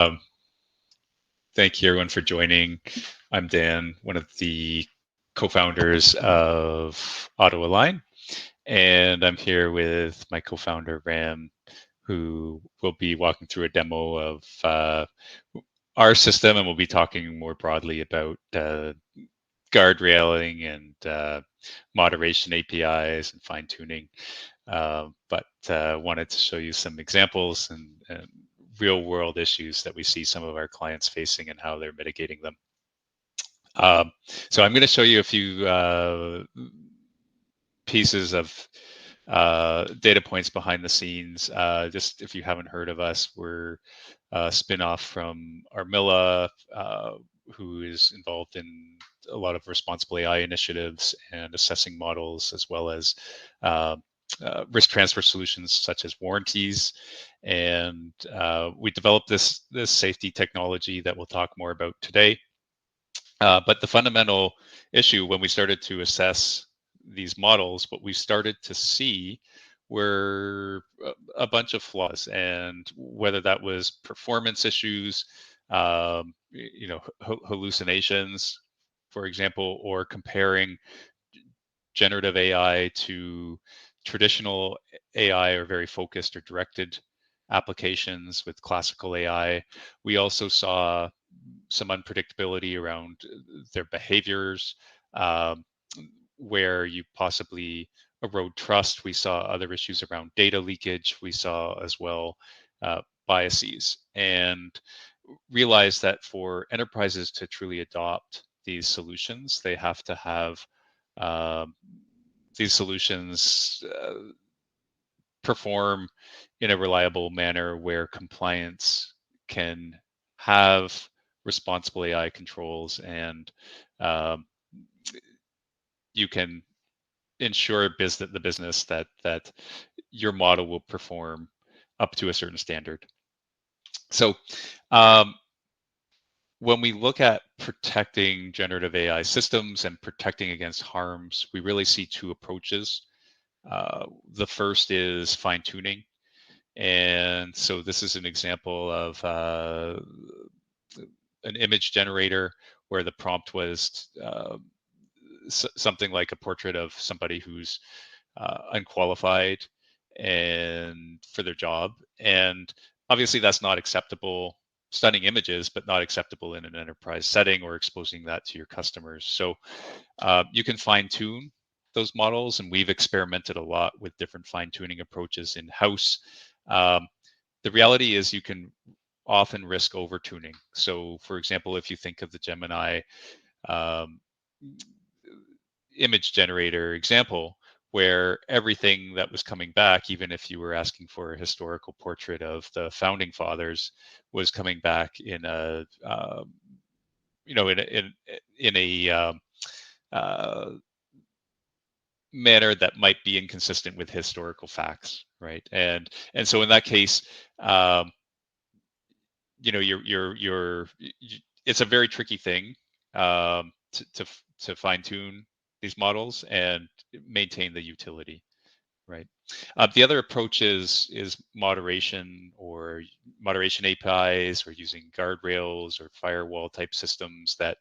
Um, Thank you everyone for joining. I'm Dan, one of the co-founders of AutoAlign, and I'm here with my co-founder Ram, who will be walking through a demo of our system, and we'll be talking more broadly about guardrailing and moderation APIs and fine tuning. But wanted to show you some examples and real world issues that we see some of our clients facing and how they're mitigating them. So I'm going to show you a few pieces of data points behind the scenes. Just if you haven't heard of us, we're a spin-off from Armilla, who is involved in a lot of responsible AI initiatives and assessing models, as well as risk transfer solutions such as warranties. And we developed this safety technology that we'll talk more about today. But the fundamental issue when we started to assess these models, what we started to see were a bunch of flaws, and whether that was performance issues, hallucinations, for example, or comparing generative AI to traditional AI or very focused or directed applications with classical AI. We also saw some unpredictability around their behaviors, um, where you possibly erode trust. We saw other issues around data leakage. We saw as well biases, and realized that for enterprises to truly adopt these solutions, they have to have um, these solutions perform in a reliable manner where compliance can have responsible AI controls, and um, you can ensure the business that your model will perform up to a certain standard. So when we look at protecting generative AI systems and protecting against harms, we really see two approaches. The first is fine tuning. And so this is an example of an image generator where the prompt was something like a portrait of somebody who's unqualified and for their job. And obviously that's not acceptable. Stunning images, but not acceptable in an enterprise setting or exposing that to your customers. So you can fine tune those models, and we've experimented a lot with different fine tuning approaches in house. The reality is you can often risk over tuning. So for example, if you think of the Gemini um, image generator example, where everything that was coming back, even if you were asking for a historical portrait of the founding fathers, was coming back in a in a manner that might be inconsistent with historical facts, right? And so in that case, um, it's a very tricky thing to fine tune these models and maintain the utility, right? The other approach is moderation, or moderation APIs, or using guardrails or firewall type systems that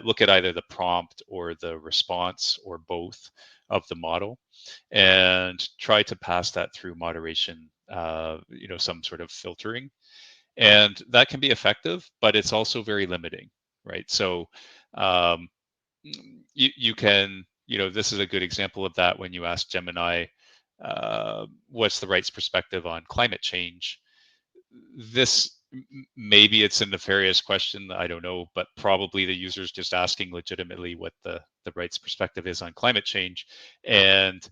look at either the prompt or the response or both of the model, and try to pass that through moderation, some sort of filtering. And that can be effective, but it's also very limiting, right? So um, you can, this is a good example of that when you ask Gemini, what's the right's perspective on climate change? This, maybe it's a nefarious question, I don't know, but probably the user's just asking legitimately what the right's perspective is on climate change. And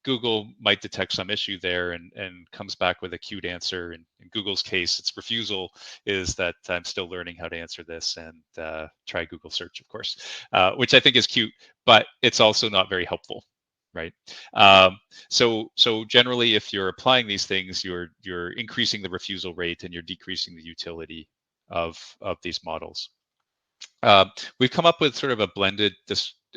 Google might detect some issue there and comes back with a cute answer. In Google's case, its refusal is that I'm still learning how to answer this, and try Google search, of course, which I think is cute, but it's also not very helpful, right? So generally, if you're applying these things, you're increasing the refusal rate and you're decreasing the utility of these models. We've come up with sort of a blended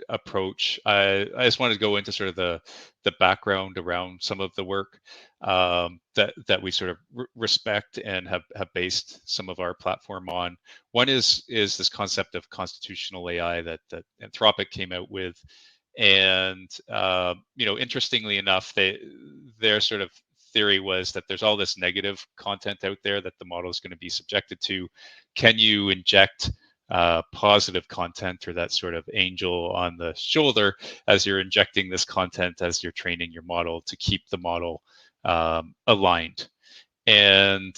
approach. I just wanted to go into sort of the background around some of the work that we sort of respect and have based some of our platform on. One is this concept of constitutional AI that Anthropic came out with, and interestingly enough, their sort of theory was that there's all this negative content out there that the model is going to be subjected to. Can you inject positive content, or that sort of angel on the shoulder as you're injecting this content as you're training your model to keep the model aligned? And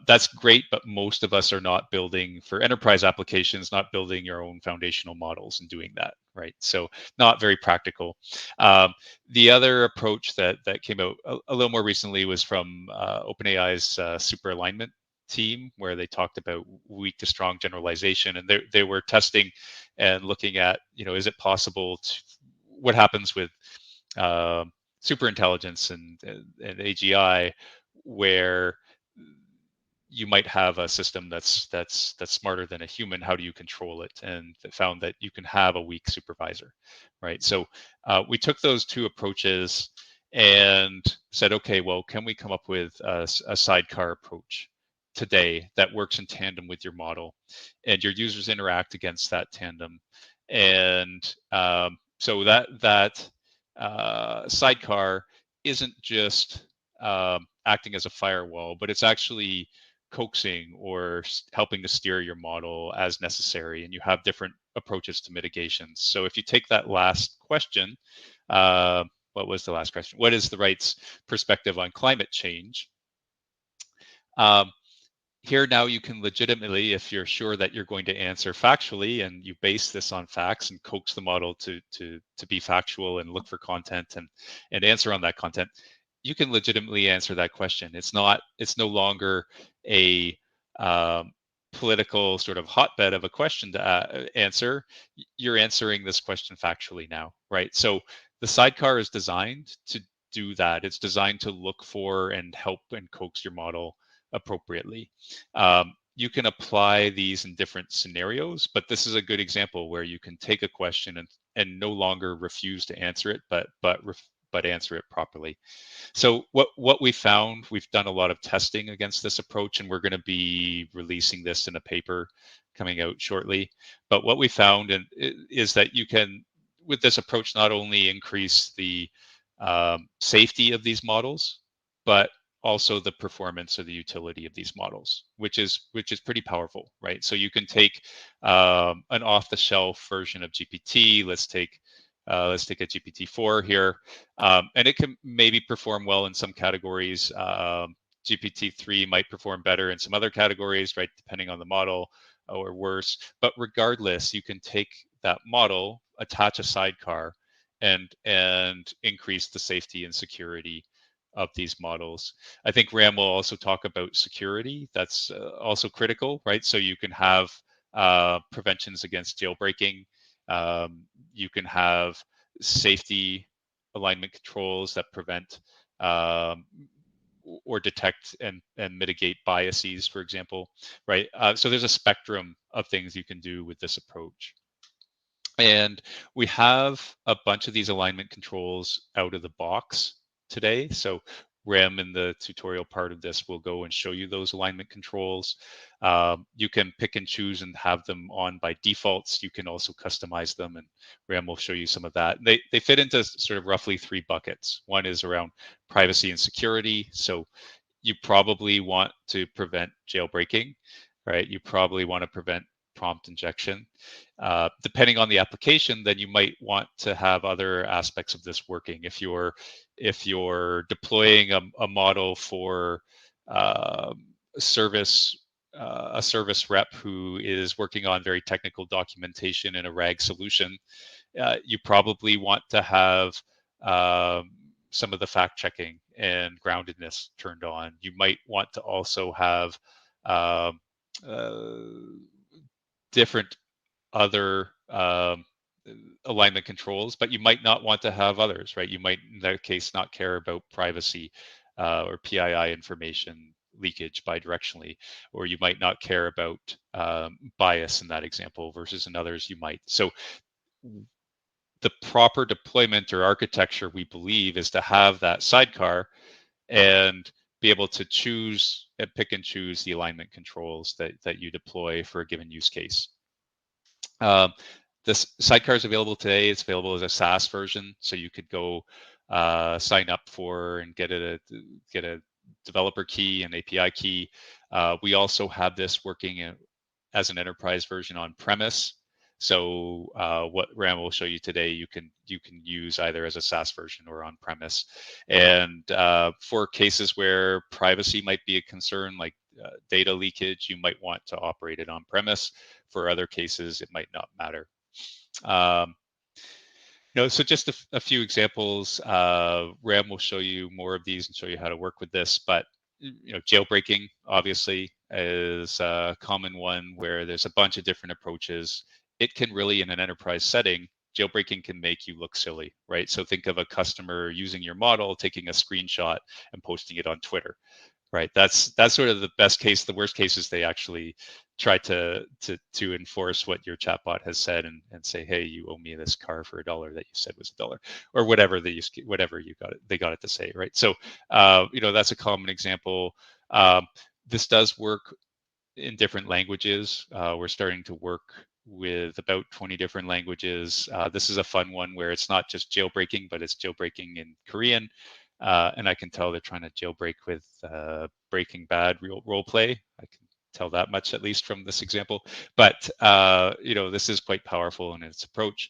that's great, but most of us are not building for enterprise applications, not building your own foundational models and doing that, right? So not very practical. The other approach that came out a little more recently was from OpenAI's super alignment team, where they talked about weak to strong generalization, and they were testing and looking at, is it possible to, what happens with super intelligence and AGI, where you might have a system that's smarter than a human. How do you control it? And they found that you can have a weak supervisor, right? So we took those two approaches and said, okay, well, can we come up with a sidecar approach today that works in tandem with your model, and your users interact against that tandem? And so that sidecar isn't just acting as a firewall, but it's actually coaxing or helping to steer your model as necessary. And you have different approaches to mitigations. So if you take that last question, what was the last question? What is the right's perspective on climate change? Um, Here now you can legitimately, if you're sure that you're going to answer factually, and you base this on facts and coax the model to be factual and look for content and answer on that content, you can legitimately answer that question. It's no longer a political sort of hotbed of a question to answer. You're answering this question factually now, right? So the sidecar is designed to do that. It's designed to look for and help and coax your model appropriately. You can apply these in different scenarios, but this is a good example where you can take a question and no longer refuse to answer it, but answer it properly. So what we found, we've done a lot of testing against this approach, and we're going to be releasing this in a paper coming out shortly. But what we found is that you can, with this approach, not only increase the safety of these models, but also the performance or the utility of these models, which is pretty powerful, right? So you can take an off-the-shelf version of GPT. Let's take a GPT-4 here, and it can maybe perform well in some categories. GPT-3 might perform better in some other categories, right, depending on the model, or worse. But regardless, you can take that model, attach a sidecar, and increase the safety and security of these models. I think Ram will also talk about security. That's also critical, right? So you can have preventions against jailbreaking. You can have safety alignment controls that prevent or detect and mitigate biases, for example, right? So there's a spectrum of things you can do with this approach. And we have a bunch of these alignment controls out of the box today. So Ram in the tutorial part of this will go and show you those alignment controls. You can pick and choose and have them on by defaults. You can also customize them, and Ram will show you some of that. They fit into sort of roughly three buckets. One is around privacy and security. So you probably want to prevent jailbreaking, right? You probably want to prevent prompt injection. Depending on the application, then you might want to have other aspects of this working. If you're deploying a model for uh, service, a service rep who is working on very technical documentation in a RAG solution, you probably want to have some of the fact checking and groundedness turned on. You might want to also have um, uh, different other alignment controls, but you might not want to have others, right? You might, in that case, not care about privacy or PII information leakage bidirectionally, or you might not care about bias in that example versus in others you might. So the proper deployment or architecture, we believe, is to have that sidecar and be able to choose and pick and choose the alignment controls that you deploy for a given use case. This sidecar is available today. It's available as a SaaS version, so you could go sign up for and get a developer key and API key. We also have this working as an enterprise version on premise. So what Rahm will show you today, you can use either as a SaaS version or on premise. And for cases where privacy might be a concern, like data leakage, you might want to operate it on premise. For other cases, it might not matter. So just a few examples. Ram will show you more of these and show you how to work with this. But jailbreaking obviously is a common one where there's a bunch of different approaches. It can really, in an enterprise setting, jailbreaking can make you look silly, right? So think of a customer using your model, taking a screenshot and posting it on Twitter. Right. That's sort of the best case. The worst case is they actually try to enforce what your chatbot has said and say, hey, you owe me this car for $1 that you said was $1, or whatever they got it to say. Right. So that's a common example. This does work in different languages. We're starting to work with about 20 different languages. This is a fun one where it's not just jailbreaking, but it's jailbreaking in Korean. And I can tell they're trying to jailbreak with Breaking Bad role play. I can tell that much, at least from this example. But this is quite powerful in its approach.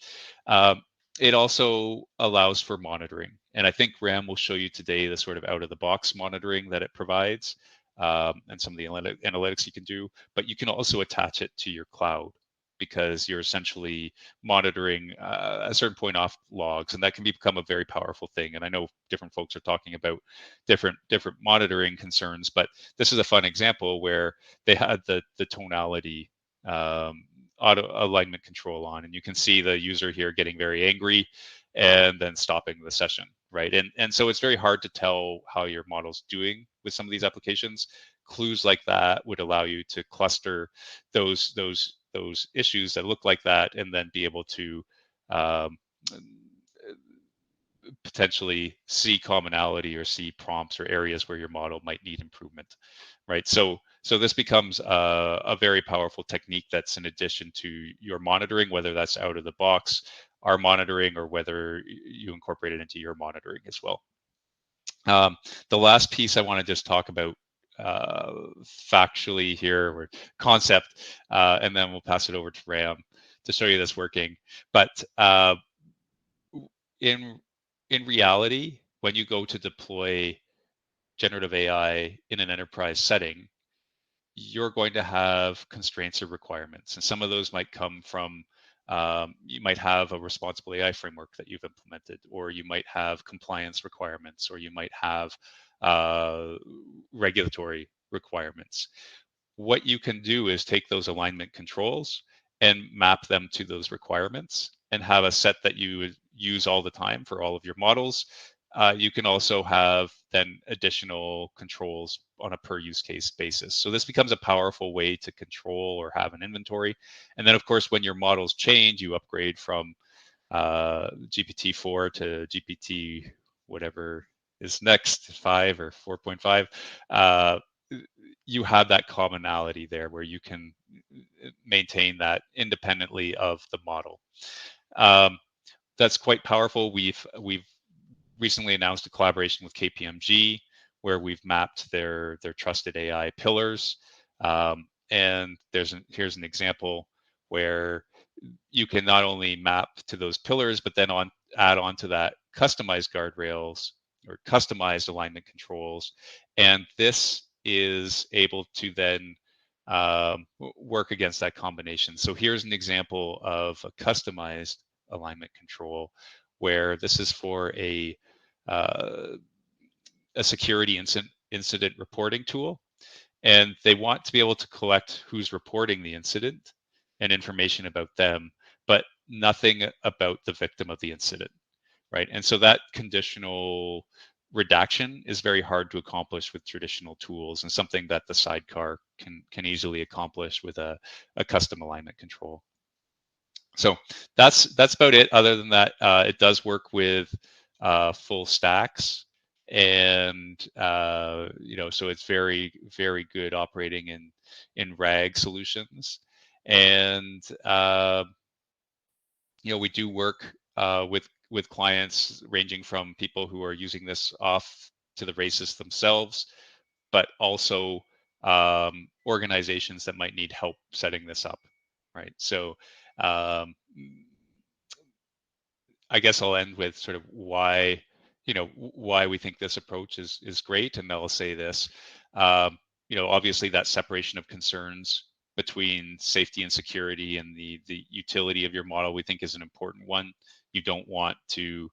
It also allows for monitoring, and I think Ram will show you today the sort of out-of-the-box monitoring that it provides, and some of the analytics you can do. But you can also attach it to your cloud, because you're essentially monitoring a certain point off logs, and that can become a very powerful thing. And I know different folks are talking about different monitoring concerns, but this is a fun example where they had the tonality auto alignment control on, and you can see the user here getting very angry and then stopping the session, right? And so it's very hard to tell how your model's doing with some of these applications. Clues like that would allow you to cluster those issues that look like that, and then be able to potentially see commonality or see prompts or areas where your model might need improvement, right? So this becomes a very powerful technique that's in addition to your monitoring, whether that's out of the box, our monitoring, or whether you incorporate it into your monitoring as well. The last piece I want to just talk about factually here, or concept, and then we'll pass it over to Ram to show you this working. But in reality, when you go to deploy generative AI in an enterprise setting, you're going to have constraints or requirements, and some of those might come from you might have a responsible AI framework that you've implemented, or you might have compliance requirements, or you might have regulatory requirements. What you can do is take those alignment controls and map them to those requirements and have a set that you would use all the time for all of your models. You can also have then additional controls on a per use case basis. So this becomes a powerful way to control or have an inventory. And then, of course, when your models change, you upgrade from GPT-4 to GPT whatever is next, 5 or 4.5. You have that commonality there where you can maintain that independently of the model. That's quite powerful. We've recently announced a collaboration with KPMG where we've mapped their trusted AI pillars. And here's an example where you can not only map to those pillars, but then add on to that customized guardrails or customized alignment controls. And this is able to then work against that combination. So here's an example of a customized alignment control where this is for a security incident reporting tool, and they want to be able to collect who's reporting the incident and information about them, but nothing about the victim of the incident, right? And so that conditional redaction is very hard to accomplish with traditional tools, and something that the sidecar can easily accomplish with a custom alignment control. So that's about it. Other than that, it does work with full stacks, and so it's very good operating in RAG solutions. And we do work with clients ranging from people who are using this off to the races themselves, but also organizations that might need help setting this up, right? So um, I guess I'll end with sort of why we think this approach is great, and I'll say this. Obviously that separation of concerns between safety and security and the utility of your model we think is an important one. You don't want to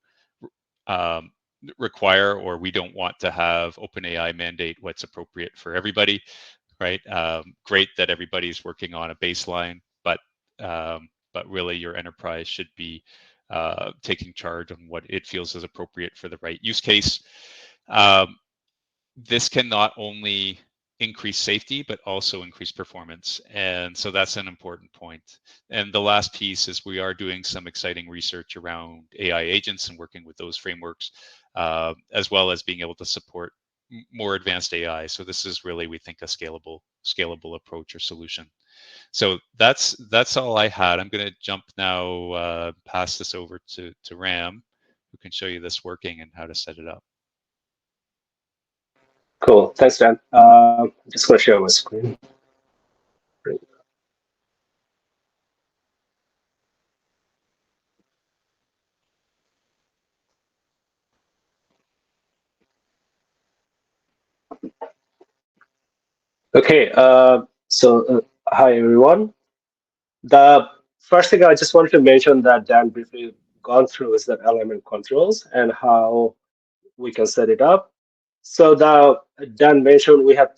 um, require, or we don't want to have OpenAI mandate what's appropriate for everybody, right? Great that everybody's working on a baseline, but really your enterprise should be taking charge on what it feels is appropriate for the right use case. This can not only increase safety, but also increase performance. And so that's an important point. And the last piece is we are doing some exciting research around AI agents and working with those frameworks, as well as being able to support more advanced AI. So this is really, we think, a scalable approach or solution. So that's all I had. I'm going to jump now, pass this over to Ram, who can show you this working and how to set it up. Cool. Thanks, Dan. Just going to share my screen. Okay. Hi, everyone. The first thing I just wanted to mention that Dan briefly gone through is the element controls and how we can set it up. So the Dan mentioned we have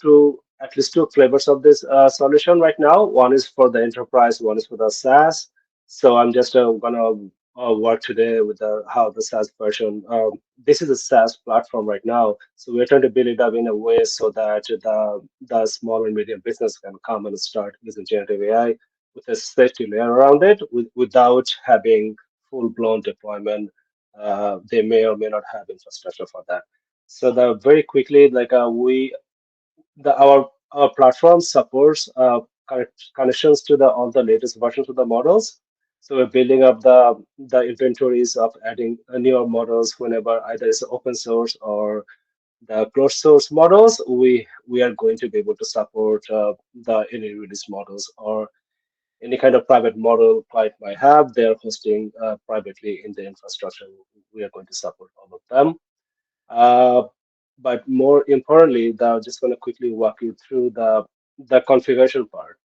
at least two flavors of this solution right now. One is for the enterprise, one is for the SaaS. So I'm just gonna work today with how the SaaS version. This is a SaaS platform right now, so we're trying to build it up in a way so that the small and medium business can come and start using generative AI with a safety layer around it, without having full blown deployment. They may or may not have infrastructure for that. So the very quickly, like our platform supports connections to the all the latest versions of the models. So we're building up the inventories of adding newer models whenever either it's open source or the closed source models. We are going to be able to support the any release models or any kind of private model client might have. They're hosting privately in the infrastructure. We are going to support all of them. Uh, but more importantly, I'm just going to quickly walk you through the configuration part.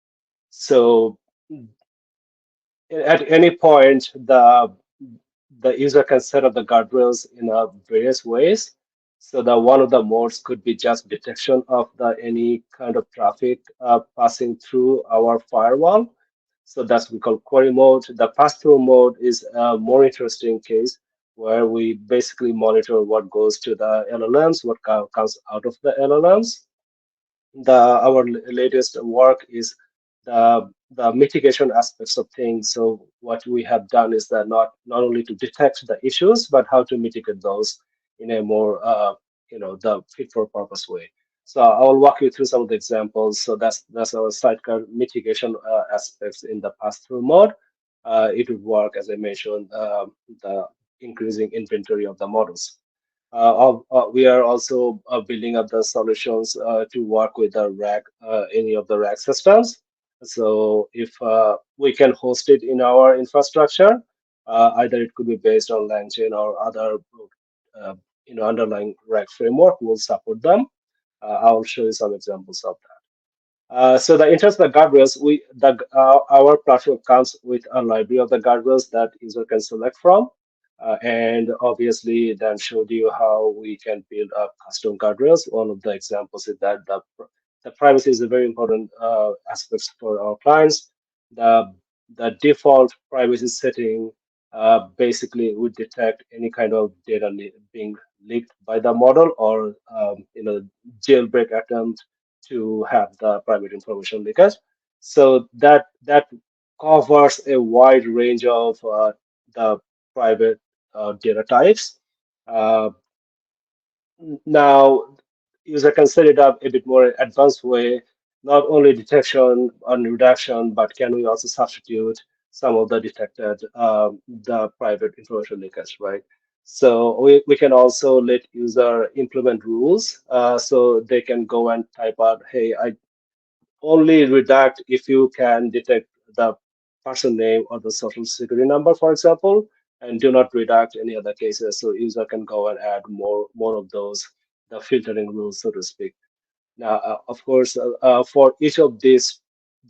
So at any point, the user can set up the guardrails in various ways. So that one of the modes could be just detection of the any kind of traffic passing through our firewall. So that's we call query mode. The pass-through mode is a more interesting case where we basically monitor what goes to the LLMs, what comes out of the LLMs. Our latest work is the mitigation aspects of things. So what we have done is that not only to detect the issues, but how to mitigate those in a more the fit for purpose way. So I will walk you through some of the examples. So that's our sidecar mitigation aspects in the pass-through mode. It would work, as I mentioned, the increasing inventory of the models. We are also building up the solutions to work with the rack, any of the rack systems. So if we can host it in our infrastructure, either it could be based on LangChain or other underlying rack framework, we'll support them. I'll show you some examples of that. So the interest of the guardrails, our platform comes with a library of the guardrails that user can select from, and obviously then showed you how we can build up custom guardrails. One of the examples is that the privacy is a very important aspect for our clients. The default privacy setting basically would detect any kind of data being leaked by the model or jailbreak attempt to have the private information leakage. So that covers a wide range of the private data types. Uh, Now, user can set it up a bit more advanced way, not only detection and reduction, but can we also substitute some of the detected the private information leakage, right? So we can also let user implement rules, so they can go and type out, hey, I only redact if you can detect the person name or the social security number, for example, and do not redact any other cases. So user can go and add more of those, the filtering rules, so to speak. Now, of course, for each of these,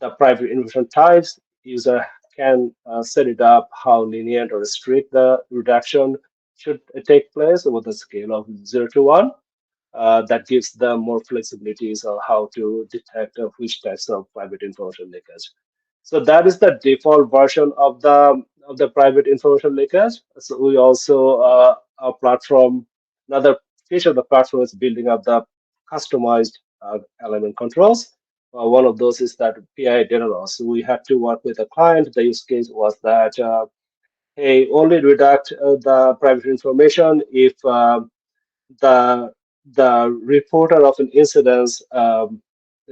the private information types, user can set it up how lenient or strict the redaction should take place over the scale of 0 to 1. That gives them more flexibilities on how to detect which types of private information leakage. So that is the default version of the private information leakage. So we also our platform, another feature of the platform is building up the customized element controls. One of those is that PI data loss. So we had to work with a client. The use case was that hey, only redact the private information if the reporter of an incident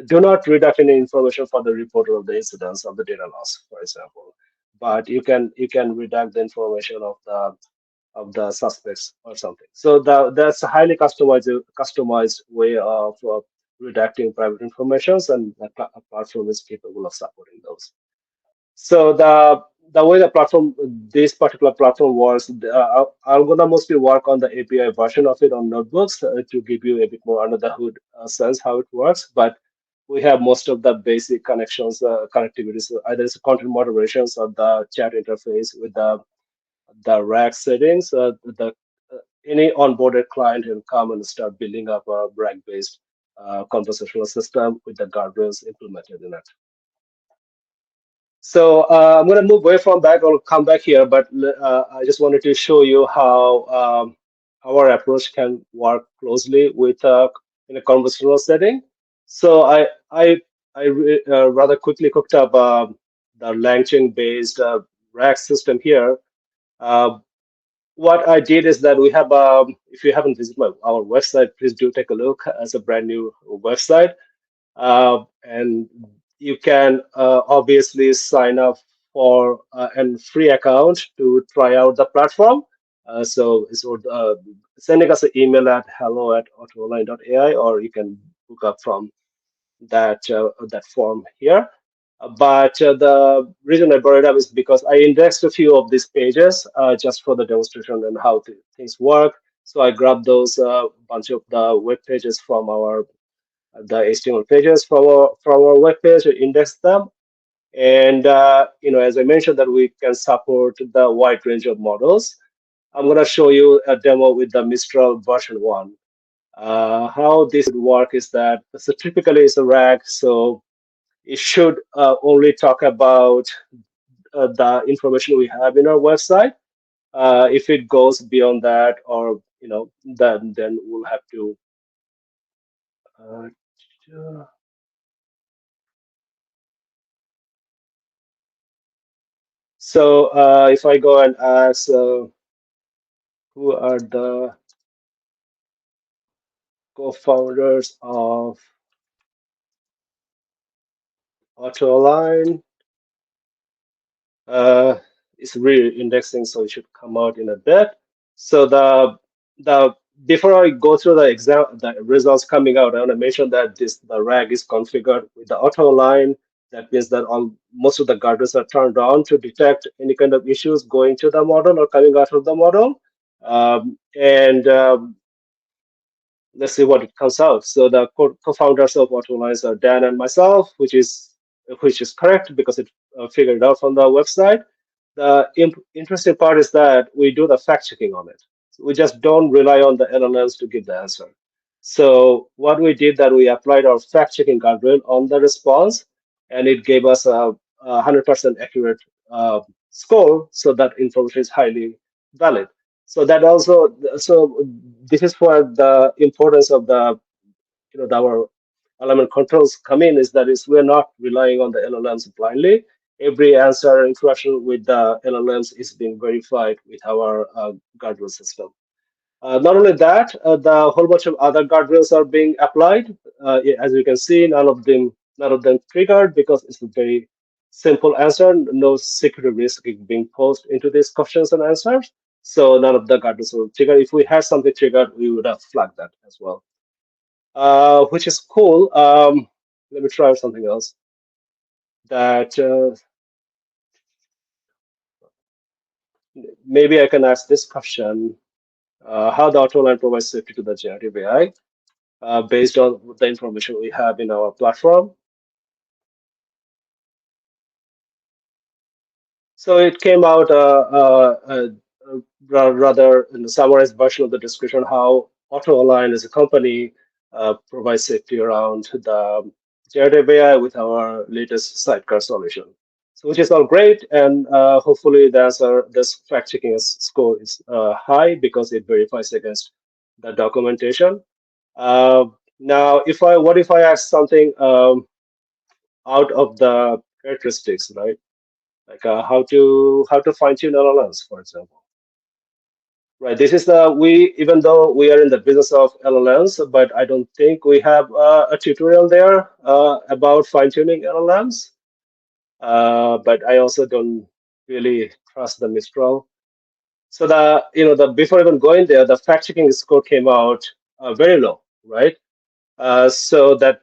do not redact any information for the reporter of the incidents of the data loss, for example. But you can redact the information of the suspects or something. So that's a highly customized way of redacting private informations, and the platform is capable of supporting those. So the way the platform, this particular platform works, I'm gonna mostly work on the API version of it on notebooks to give you a bit more under the hood sense how it works. But we have most of the basic connections, connectivities. So either it's content moderations or the chat interface with the rack settings. The Any onboarded client will come and start building up a rack-based conversational system with the guardrails implemented in it. So I'm going to move away from that. I'll come back here, but I just wanted to show you how our approach can work closely with in a conversational setting. So I rather quickly cooked up the LangChain based rack system here. Uh, what I did is that we have, if you haven't visited our website, please do take a look. It's a brand new website, and you can obviously sign up for a free account to try out the platform. So sending us an email at hello@autoalign.ai, or you can book up from that form here. But the reason I brought it up is because I indexed a few of these pages just for the demonstration and how things work. So I grabbed those bunch of the web pages from our the HTML pages from our web page, index them, and as I mentioned, that we can support the wide range of models. I'm going to show you a demo with the Mistral version 1. How this would work is that, so typically it's a RAG, so it should only talk about the information we have in our website. If it goes beyond that, or then we'll have to uh, so if I go and ask who are the co-founders of AutoAlign, uh, it's re-indexing, so it should come out in a bit. So the before I go through the results coming out, I want to mention that the RAG is configured with the AutoAlign. That means that most of the guardrails are turned on to detect any kind of issues going to the model or coming out of the model. And let's see what it comes out. So the co-founders of AutoAlign are Dan and myself, which is correct because it figured it out from the website. The interesting part is that we do the fact checking on it. So we just don't rely on the LLMs to give the answer. So what we did that we applied our fact checking guardrail on the response, and it gave us a 100% accurate score. So that information is highly valid. So this is where the importance of our element controls come in, is that we're not relying on the LLMs blindly. every answer interaction with the LLMs is being verified with our guardrail system. Not only that, the whole bunch of other guardrails are being applied. As you can see, none of them triggered because it's a very simple answer. No security risk is being posed into these questions and answers. So none of the guardrails will trigger. If we had something triggered, we would have flagged that as well, which is cool. Let me try something else. That maybe I can ask this question: how the AutoAlign provides safety to the generative AI based on the information we have in our platform. So it came out rather in the summarized version of the description how AutoAlign as a company provides safety around the generative AI with our latest sidecar solution. So which is all great, and hopefully the answer, this fact checking score is high because it verifies against the documentation. Uh, Now, what if I ask something out of the characteristics, right? Like how to fine tune LLMs, for example. Right. This is the we even though we are in the business of LLMs, but I don't think we have a tutorial there about fine tuning LLMs. But I also don't really trust the Mistral. So the before even going there, the fact checking score came out very low, right? So that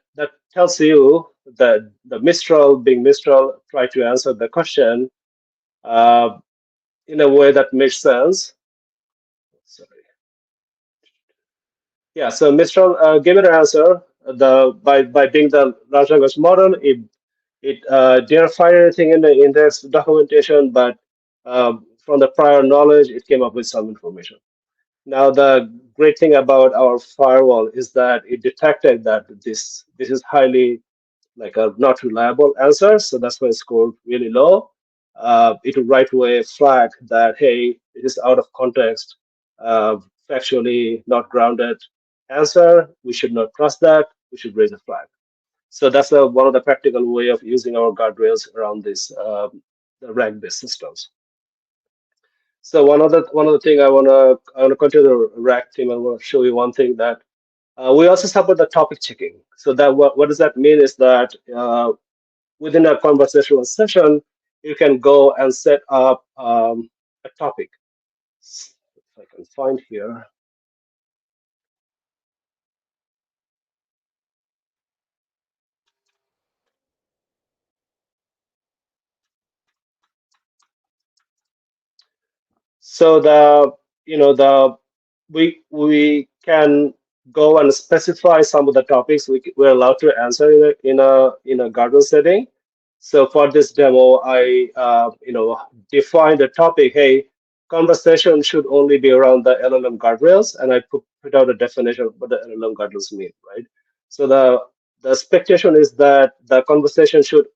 tells you that the Mistral, being Mistral, tried to answer the question uh, in a way that makes sense. Sorry. Yeah, so Mistral gave it an answer. By being the large language model, it didn't find anything in the index documentation, but from the prior knowledge, it came up with some information. Now, the great thing about our firewall is that it detected that this is highly like a not reliable answer, so that's why it scored really low. It will right away flag that hey, it is out of context, uh, factually not grounded answer. We should not trust that. We should raise a flag. So that's one of the practical way of using our guardrails around this the rank-based systems. So one of the thing I wanna continue the rack team. I want to show you one thing that we also support the topic checking. So that what does that mean is that within a conversational session, you can go and set up a topic. If I can find here. So we can go and specify some of the topics we're allowed to answer in a guardrail setting. So for this demo, I define the topic. Hey, conversation should only be around the LLM guardrails, and I put out a definition of what the LLM guardrails mean, right? So the expectation is that the conversation should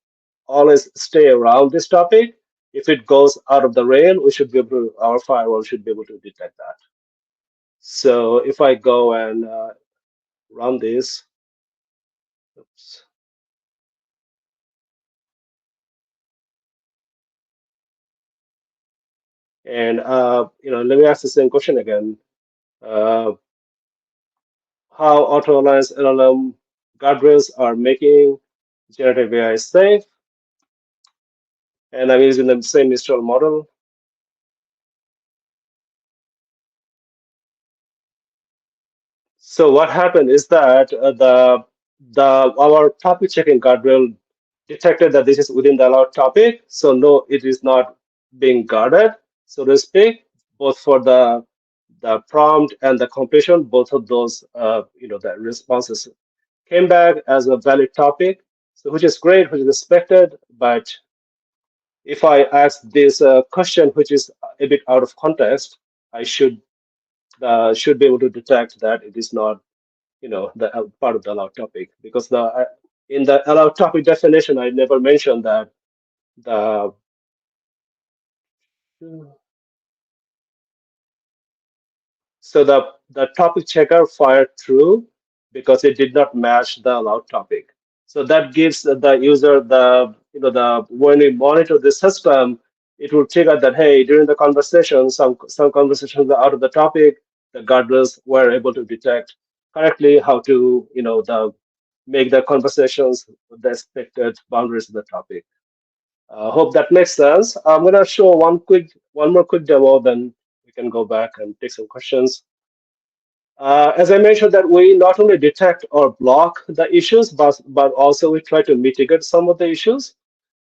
always stay around this topic. If it goes out of the rail, our firewall should be able to detect that. So if I go and run this, oops, and let me ask the same question again. Uh, how AutoAlign's LLM guardrails are making generative AI safe? And I'm using the same Mistral model. So what happened is that our topic checking guardrail detected that this is within the allowed topic. So no, it is not being guarded, so to speak, both for the prompt and the completion. Both of those, the responses came back as a valid topic, so which is great, which is expected. But if I ask this question, which is a bit out of context, I should be able to detect that it is not the part of the allowed topic, because the in the allowed topic definition I never mentioned that the so the topic checker fired true because it did not match the allowed topic. So that gives the user the when we monitor the system, it will trigger that, hey, during the conversation, some conversations are out of the topic. The guardrails were able to detect correctly how to the make the conversations the expected boundaries of the topic. Hope that makes sense. I'm gonna show one more quick demo, then we can go back and take some questions. As I mentioned, that we not only detect or block the issues, but also we try to mitigate some of the issues.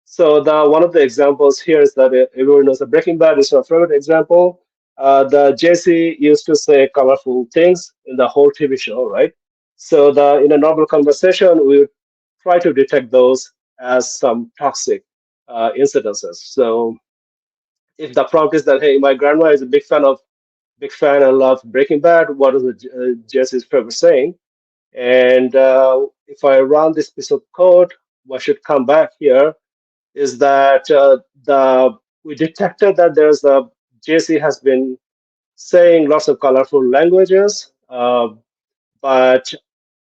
So the one of the examples here is that everyone knows that Breaking Bad is our favorite example. The Jesse used to say colorful things in the whole TV show, right? So the in a normal conversation, we would try to detect those as some toxic incidences. So if the prompt is that, hey, my grandma is a big fan and love Breaking Bad, what is the Jesse's favorite saying? And if I run this piece of code, what should come back here is that the we detected that there's a Jesse has been saying lots of colorful languages, but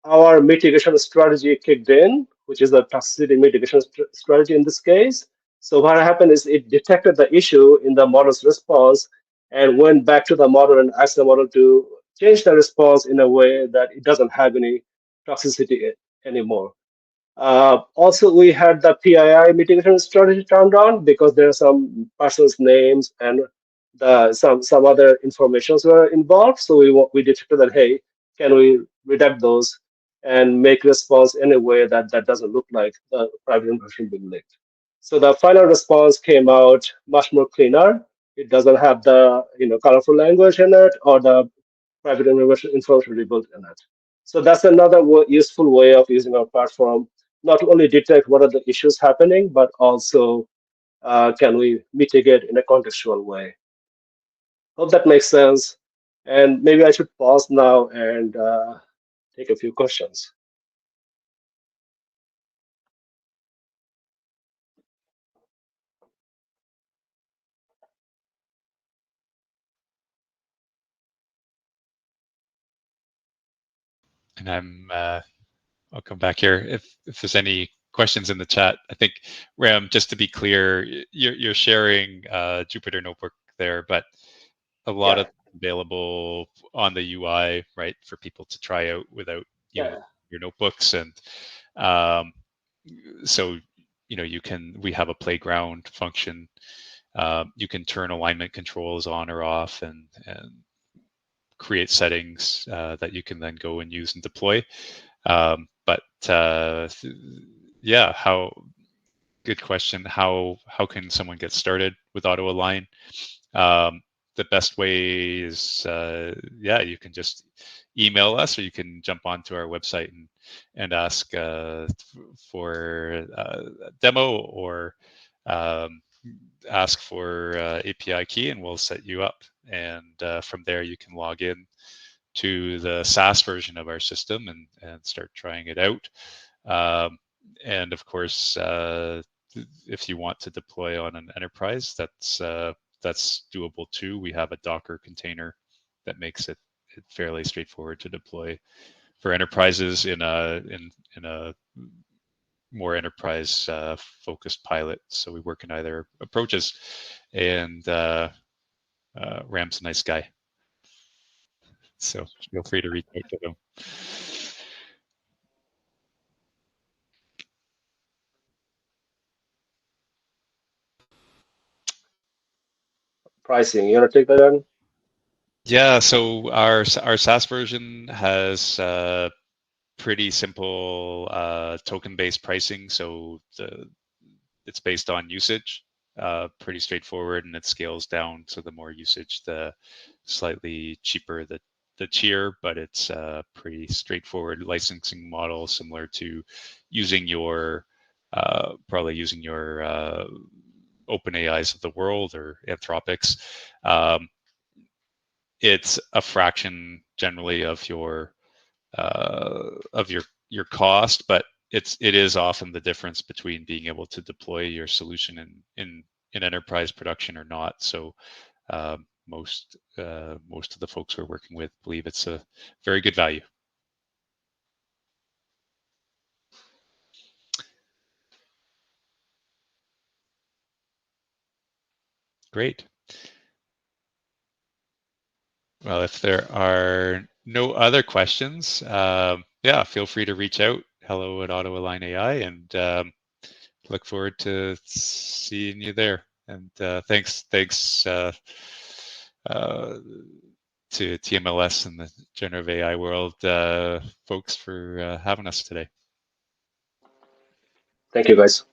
our mitigation strategy kicked in, which is the toxicity mitigation strategy in this case. So what happened is it detected the issue in the model's response and went back to the model and asked the model to change the response in a way that it doesn't have any toxicity anymore. Also, we had the PII mitigation strategy turned on because there are some persons' names and some other informations were involved. So we detected that, hey, can we redact those and make response in a way that doesn't look like the private information being leaked. So the final response came out much more cleaner. It doesn't have the colorful language in it or the private information rebuilt in it. So that's another useful way of using our platform. Not only detect what are the issues happening, but also can we mitigate in a contextual way. Hope that makes sense. And maybe I should pause now and take a few questions. And I'll come back here if there's any questions in the chat. I think Ram, just to be clear, you're sharing Jupyter Notebook there, but a lot Yeah, of available on the UI, right, for people to try out without you yeah, your notebooks. And um, so we have a playground function. You can turn alignment controls on or off and create settings that you can then go and use and deploy. But yeah, good question. How can someone get started with AutoAlign? Um, the best way is yeah, you can just email us, or you can jump onto our website and ask for a demo, or um, ask for API key, and we'll set you up. And from there, you can log in to the SaaS version of our system and start trying it out. Um, and of course, if you want to deploy on an enterprise, that's doable too. We have a Docker container that makes it fairly straightforward to deploy for enterprises in a more enterprise focused pilot. So we work in either approaches, and Ram's a nice guy, so feel free to reach out to him. pricing. You want to take that on? Yeah, so our SaaS version has pretty simple token-based pricing. So it's based on usage, pretty straightforward, and it scales down. So the more usage, the slightly cheaper the tier, but it's a pretty straightforward licensing model, similar to using your probably using your OpenAIs of the world or Anthropic's. Um, it's a fraction generally of your cost, but it is often the difference between being able to deploy your solution in enterprise production or not. So most of the folks we're working with believe it's a very good value. Great. Well, if there are no other questions, yeah, feel free to reach out. Hello at AutoAlign AI, and look forward to seeing you there. And thanks to TMLS and the generative AI world folks for having us today. Thank you, guys.